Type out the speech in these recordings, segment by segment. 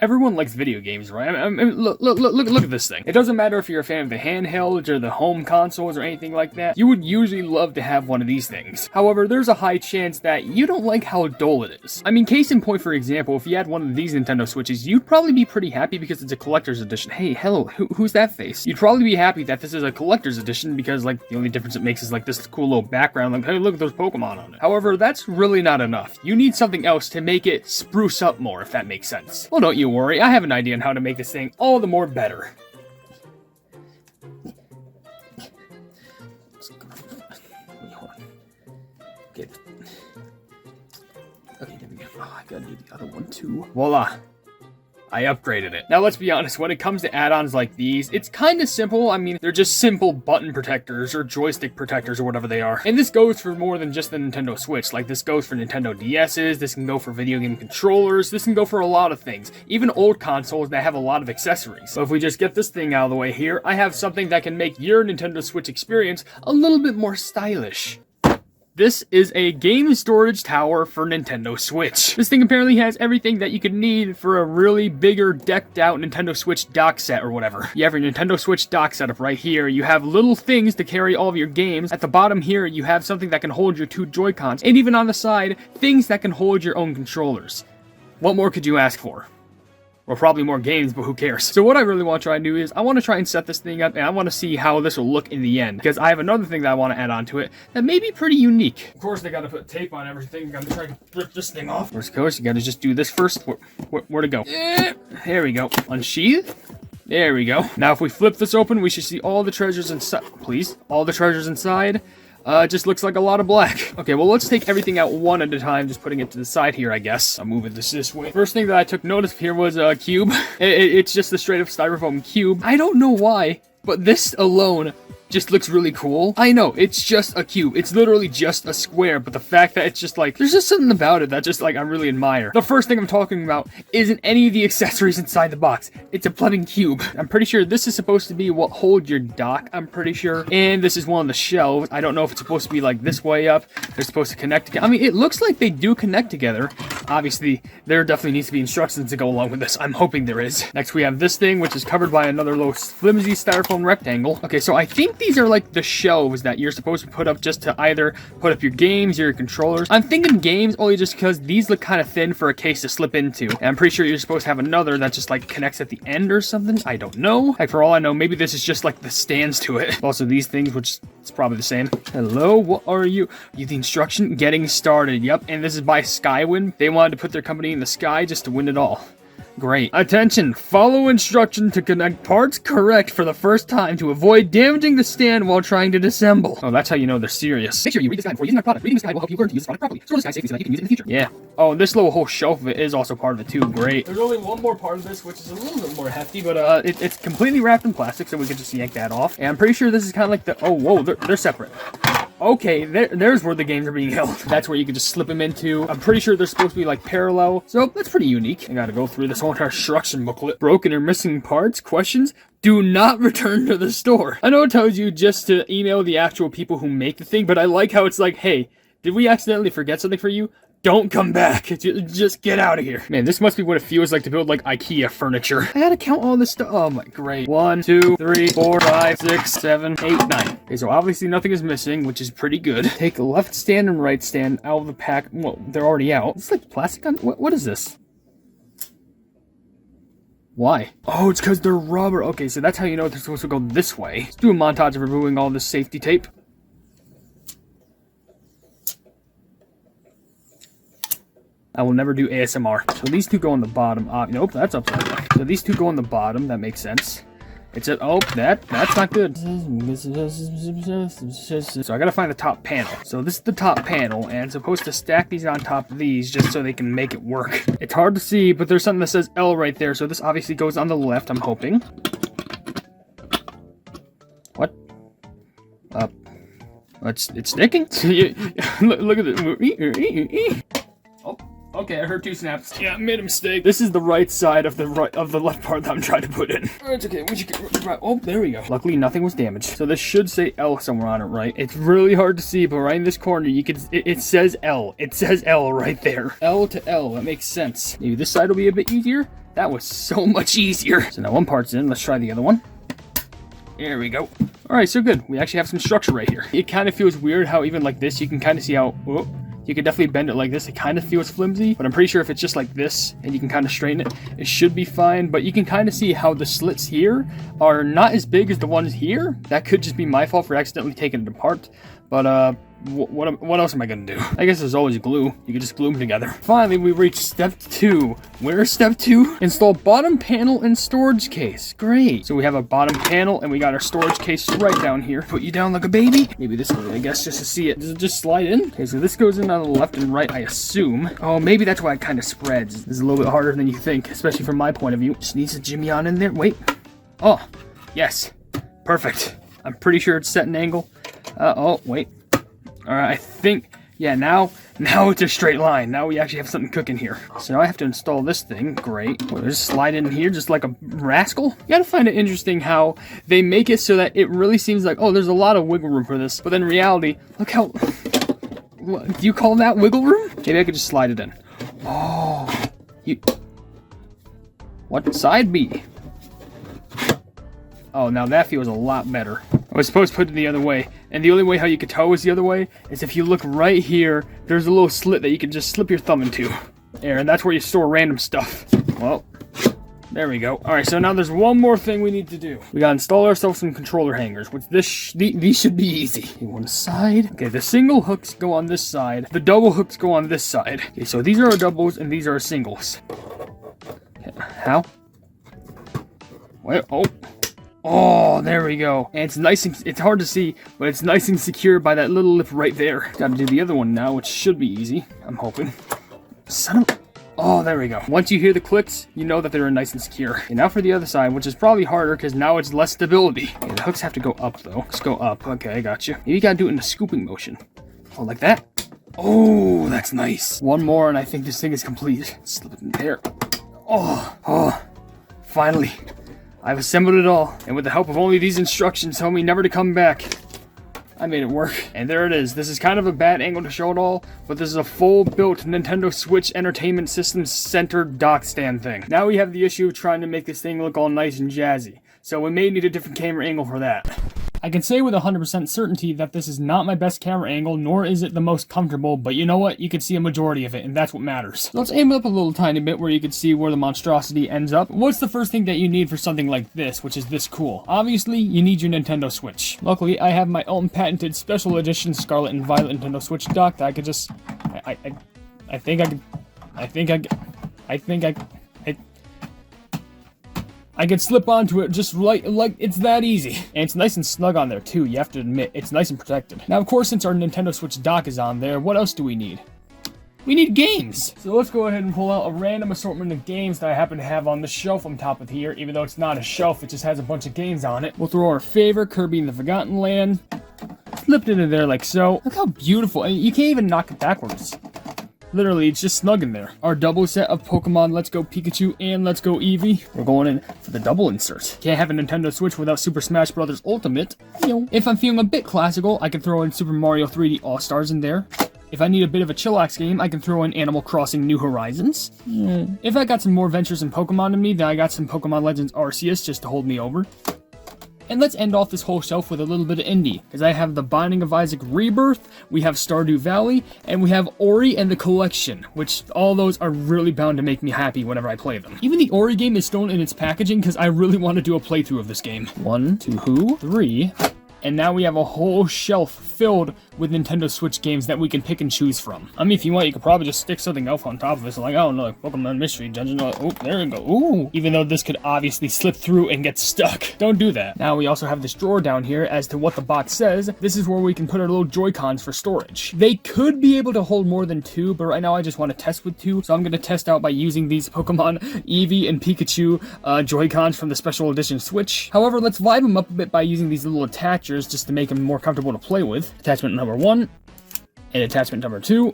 Everyone likes video games, right? I mean, look at this thing. It doesn't matter if you're a fan of the handhelds or the home consoles or anything like that. You would usually love to have one of these things. However, there's a high chance that you don't like how dull it is. I mean, case in point, for example, if you had one of these Nintendo Switches, you'd probably be pretty happy because it's a collector's edition. Hey, hello, who's that face? You'd probably be happy that this is a collector's edition because, like, the only difference it makes is, like, this cool little background, like, hey, look at those Pokemon on it. However, that's really not enough. You need something else to make it spruce up more, if that makes sense. Well, don't you worry, I have an idea on how to make this thing all the more better. Okay, there we go. Oh, I gotta do the other one too. Voila. I upgraded it. Now, let's be honest, when it comes to add-ons like these, it's kind of simple. I mean, they're just simple button protectors or joystick protectors or whatever they are. And this goes for more than just the Nintendo Switch. Like, this goes for Nintendo DS's, this can go for video game controllers, this can go for a lot of things. Even old consoles that have a lot of accessories. So if we just get this thing out of the way here, I have something that can make your Nintendo Switch experience a little bit more stylish. This is a game storage tower for Nintendo Switch. This thing apparently has everything that you could need for a really bigger, decked out Nintendo Switch dock set or whatever. You have your Nintendo Switch dock setup right here. You have little things to carry all of your games. At the bottom here, you have something that can hold your two Joy-Cons. And even on the side, things that can hold your own controllers. What more could you ask for? Or probably more games, but who cares? So what I really want to try and do is, I want to try and set this thing up, and I want to see how this will look in the end. Because I have another thing that I want to add on to it that may be pretty unique. Of course, they got to put tape on everything. I'm trying to rip this thing off. Of course, you got to just do this first. Where to go? There we go. Unsheath. There we go. Now, if we flip this open, we should see all the treasures inside. Please, all the treasures inside. It just looks like a lot of black. Okay, well, let's take everything out one at a time, just putting it to the side here, I guess. I'm moving this way. First thing that I took notice of here was a cube. It's just a straight up styrofoam cube. I don't know why, but this alone just looks really cool. I know, it's just a cube. It's literally just a square, but the fact that it's just like, there's just something about it that just like, I really admire. The first thing I'm talking about isn't any of the accessories inside the box. It's a plumbing cube. I'm pretty sure this is supposed to be what holds your dock, I'm pretty sure. And this is one of the shelves. I don't know if it's supposed to be like this way up. They're supposed to connect together. I mean, it looks like they do connect together. Obviously, there definitely needs to be instructions to go along with this. I'm hoping there is. Next, we have this thing, which is covered by another little flimsy styrofoam rectangle. Okay, so I think these are like the shelves that you're supposed to put up just to either put up your games or your controllers. I'm thinking games only just because these look kind of thin for a case to slip into. And I'm pretty sure you're supposed to have another that just like connects at the end or something. I don't know. Like, for all I know, maybe this is just like the stands to it. Also, these things, which it's probably the same. Hello, what are you? You the instruction? Getting started. Yep, and this is by Skywind. They wanted to put their company in the sky just to win it all. Great. Attention! Follow instruction to connect parts correct for the first time to avoid damaging the stand while trying to disassemble. Oh, that's how you know they're serious. Make sure you read this guide before using our product. Reading this guide will help you learn to use this product properly. Store this guide safely so that you can use it in the future. Yeah. Oh, and this little whole shelf of it is also part of it too. Great. There's only one more part of this, which is a little bit more hefty, but it's completely wrapped in plastic, so we can just yank that off. And I'm pretty sure this is kind of like the... Oh, whoa, they're separate. Okay, there's where the games are being held. That's where you can just slip them into. I'm pretty sure they're supposed to be like parallel, so that's pretty unique. I gotta go through this whole entire instruction booklet. Broken or missing parts? Questions? Do not return to the store. I know it tells you just to email the actual people who make the thing, but I like how it's like, hey, did we accidentally forget something for you? Don't come back. Just get out of here. Man, this must be what it feels like to build, like, IKEA furniture. I had to count all this stuff. Oh, my, great. 1, 2, 3, 4, 5, 6, 7, 8, 9. Okay, so obviously nothing is missing, which is pretty good. Take the left stand and right stand out of the pack. Well, they're already out. It's like plastic on... What is this? Why? Oh, it's because they're rubber. Okay, so that's how you know they're supposed to go this way. Let's do a montage of removing all this safety tape. I will never do ASMR. So these two go on the bottom. Nope, that's upside down. So these two go on the bottom. That makes sense. It's a... Oh, that's not good. So I gotta find the top panel. So this is the top panel, and I'm supposed to stack these on top of these just so they can make it work. It's hard to see, but there's something that says L right there, so this obviously goes on the left, I'm hoping. What? It's sticking? Look at it. Oh. Okay, I heard 2 snaps. Yeah, I made a mistake. This is the right side of the left part that I'm trying to put in. It's okay. We should get right. Oh, there we go. Luckily, nothing was damaged. So this should say L somewhere on it, right? It's really hard to see, but right in this corner, you can. It says L. It says L right there. L to L. That makes sense. Maybe this side will be a bit easier. That was so much easier. So now one part's in. Let's try the other one. There we go. All right, so good. We actually have some structure right here. It kind of feels weird how even like this, you can kind of see how, oh, you can definitely bend it like this. It kind of feels flimsy, but I'm pretty sure if it's just like this and you can kind of straighten it, it should be fine. But you can kind of see how the slits here are not as big as the ones here. That could just be my fault for accidentally taking it apart. But what else am I gonna do? I guess there's always glue. You can just glue them together. Finally, we reached step 2. Where's step 2? Install bottom panel and storage case. Great. So we have a bottom panel and we got our storage case right down here. Put you down like a baby. Maybe this way, I guess, just to see it. Does it just slide in? Okay, so this goes in on the left and right, I assume. Oh, maybe that's why it kind of spreads. This is a little bit harder than you think, especially from my point of view. Just needs a jimmy on in there. Wait. Oh, yes. Perfect. I'm pretty sure it's set an angle. Oh, wait. Alright, I think, yeah, now it's a straight line. Now we actually have something cooking here. So now I have to install this thing. Great. We'll just slide in here just like a rascal. You gotta find it interesting how they make it so that it really seems like, oh, there's a lot of wiggle room for this. But then in reality, look how, what, do you call that wiggle room? Maybe I could just slide it in. Oh, what side B? Oh, now that feels a lot better. I was supposed to put it the other way, and the only way how you could tell it was the other way is if you look right here, there's a little slit that you can just slip your thumb into. There, and that's where you store random stuff. Well, there we go. Alright, so now there's one more thing we need to do. We gotta install ourselves some controller hangers, which these should be easy. Okay, one side. Okay, the single hooks go on this side. The double hooks go on this side. Okay, so these are our doubles, and these are our singles. Okay, how? Wait, oh. Oh, there we go. And it's nice and, it's hard to see, but it's nice and secure by that little lip right there. Gotta do the other one now, which should be easy, I'm hoping. Son of... Oh, there we go. Once you hear the clicks, you know that they're nice and secure. And now for the other side, which is probably harder because now it's less stability. Okay, the hooks have to go up though. Let's go up. Okay, I got you. Maybe you gotta do it in a scooping motion. Oh, like that? Oh, that's nice. One more and I think this thing is complete. Slip it in there. Oh, finally. I've assembled it all, and with the help of only these instructions telling me never to come back, I made it work. And there it is. This is kind of a bad angle to show it all, but this is a full-built Nintendo Switch Entertainment System centered dock stand thing. Now we have the issue of trying to make this thing look all nice and jazzy, so we may need a different camera angle for that. I can say with 100% certainty that this is not my best camera angle, nor is it the most comfortable, but you know what? You can see a majority of it, and that's what matters. So let's aim it up a little tiny bit where you can see where the monstrosity ends up. What's the first thing that you need for something like this, which is this cool? Obviously, you need your Nintendo Switch. Luckily, I have my own patented special edition Scarlet and Violet Nintendo Switch dock that I could just... I can slip onto it just like it's that easy. And it's nice and snug on there too, you have to admit. It's nice and protected. Now, of course, since our Nintendo Switch dock is on there, what else do we need? We need games! So let's go ahead and pull out a random assortment of games that I happen to have on the shelf on top of here. Even though it's not a shelf, it just has a bunch of games on it. We'll throw our favorite, Kirby in the Forgotten Land. Slip it into there like so. Look how beautiful. I mean, you can't even knock it backwards. Literally, it's just snug in there. Our double set of Pokemon Let's Go Pikachu and Let's Go Eevee. We're going in for the double insert. Can't have a Nintendo Switch without Super Smash Bros. Ultimate. If I'm feeling a bit classical, I can throw in Super Mario 3D All-Stars in there. If I need a bit of a chillax game, I can throw in Animal Crossing New Horizons. If I got some more Ventures in Pokemon in me, then I got some Pokemon Legends Arceus just to hold me over. And let's end off this whole shelf with a little bit of indie, because I have The Binding of Isaac Rebirth, we have Stardew Valley, and we have Ori and the Collection, which all those are really bound to make me happy whenever I play them. Even the Ori game is still in its packaging, because I really want to do a playthrough of this game. 1, 2, 3... And now we have a whole shelf filled with Nintendo Switch games that we can pick and choose from. I mean, if you want, you could probably just stick something else on top of it. So like, oh no, like Pokemon Mystery Dungeon. Oh, there we go. Ooh. Even though this could obviously slip through and get stuck. Don't do that. Now we also have this drawer down here as to what the box says. This is where we can put our little Joy-Cons for storage. They could be able to hold more than 2, but right now I just want to test with 2. So I'm going to test out by using these Pokemon Eevee and Pikachu Joy-Cons from the Special Edition Switch. However, let's vibe them up a bit by using these little attachers just to make them more comfortable to play with. Attachment number 1 and attachment number 2.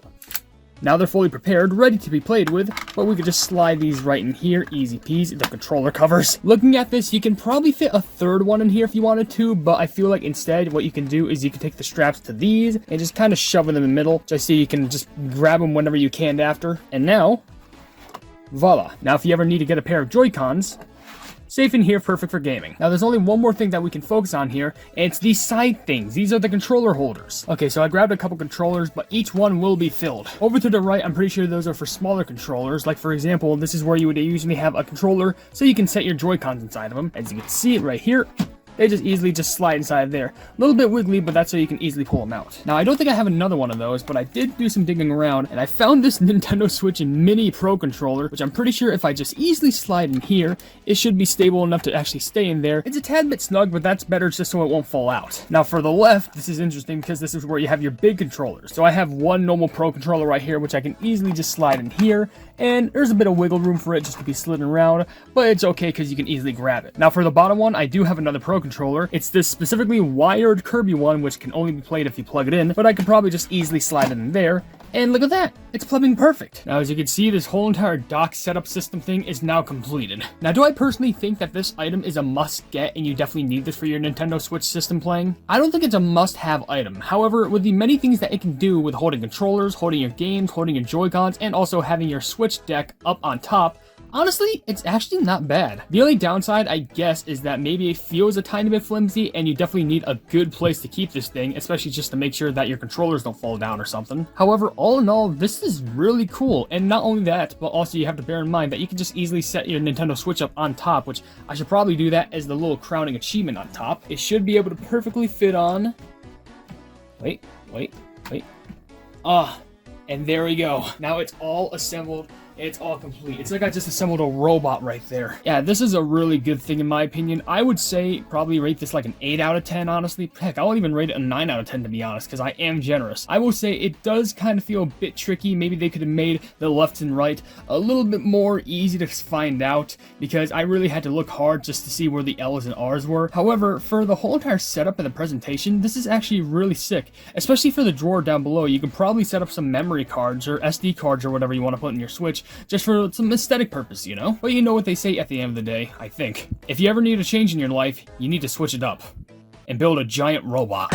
Now they're fully prepared, ready to be played with, but we could just slide these right in here, easy peasy, the controller covers. Looking at this, you can probably fit a third one in here if you wanted to, but I feel like instead what you can do is you can take the straps to these and just kind of shove them in the middle, just so you can just grab them whenever you can after. And now, Voila. Now if you ever need to get a pair of Joy-Cons, safe in here, perfect for gaming. Now there's only one more thing that we can focus on here, and it's these side things. These are the controller holders. Okay, so I grabbed a couple controllers, but each one will be filled. Over to the right, I'm pretty sure those are for smaller controllers. Like for example, this is where you would usually have a controller, so you can set your Joy-Cons inside of them. As you can see it right here, they just easily slide inside of there. A little bit wiggly, but that's so you can easily pull them out. Now, I don't think I have another one of those, but I did do some digging around, and I found this Nintendo Switch Mini Pro Controller, which I'm pretty sure if I just easily slide in here, it should be stable enough to actually stay in there. It's a tad bit snug, but that's better just so it won't fall out. Now, for the left, this is interesting because this is where you have your big controllers. So I have one normal Pro Controller right here, which I can easily just slide in here, and there's a bit of wiggle room for it just to be slidden around, but it's okay because you can easily grab it. Now, for the bottom one, I do have another Pro Controller. It's this specifically wired Kirby one, which can only be played if you plug it in, but I could probably just easily slide it in there, and look at that, it's plumbing perfect. Now, as you can see, this whole entire dock setup system thing is now completed. Now, do I personally think that this item is a must-get, and you definitely need this for your Nintendo Switch system playing? I don't think it's a must-have item. However, with the many things that it can do with holding controllers, holding your games, holding your Joy-Cons, and also having your Switch deck up on top, honestly, it's actually not bad. The only downside, I guess, is that maybe it feels a tiny bit flimsy, and you definitely need a good place to keep this thing, especially just to make sure that your controllers don't fall down or something. However, all in all, this is really cool, and not only that, but also you have to bear in mind that you can just easily set your Nintendo Switch up on top, which I should probably do that as the little crowning achievement on top. It should be able to perfectly fit on... Wait. And there we go. Now it's all assembled. It's all complete. It's like I just assembled a robot right there. Yeah, this is a really good thing in my opinion. I would say probably rate this like an 8 out of 10, honestly. Heck, I won't even rate it a 9 out of 10 to be honest, because I am generous. I will say it does kind of feel a bit tricky. Maybe they could have made the left and right a little bit more easy to find out, because I really had to look hard just to see where the L's and R's were. However, for the whole entire setup and the presentation, this is actually really sick. Especially for the drawer down below, you can probably set up some memory cards or SD cards or whatever you want to put in your Switch, just for some aesthetic purpose, you know? But you know what they say at the end of the day, I think. If you ever need a change in your life, you need to switch it up and build a giant robot.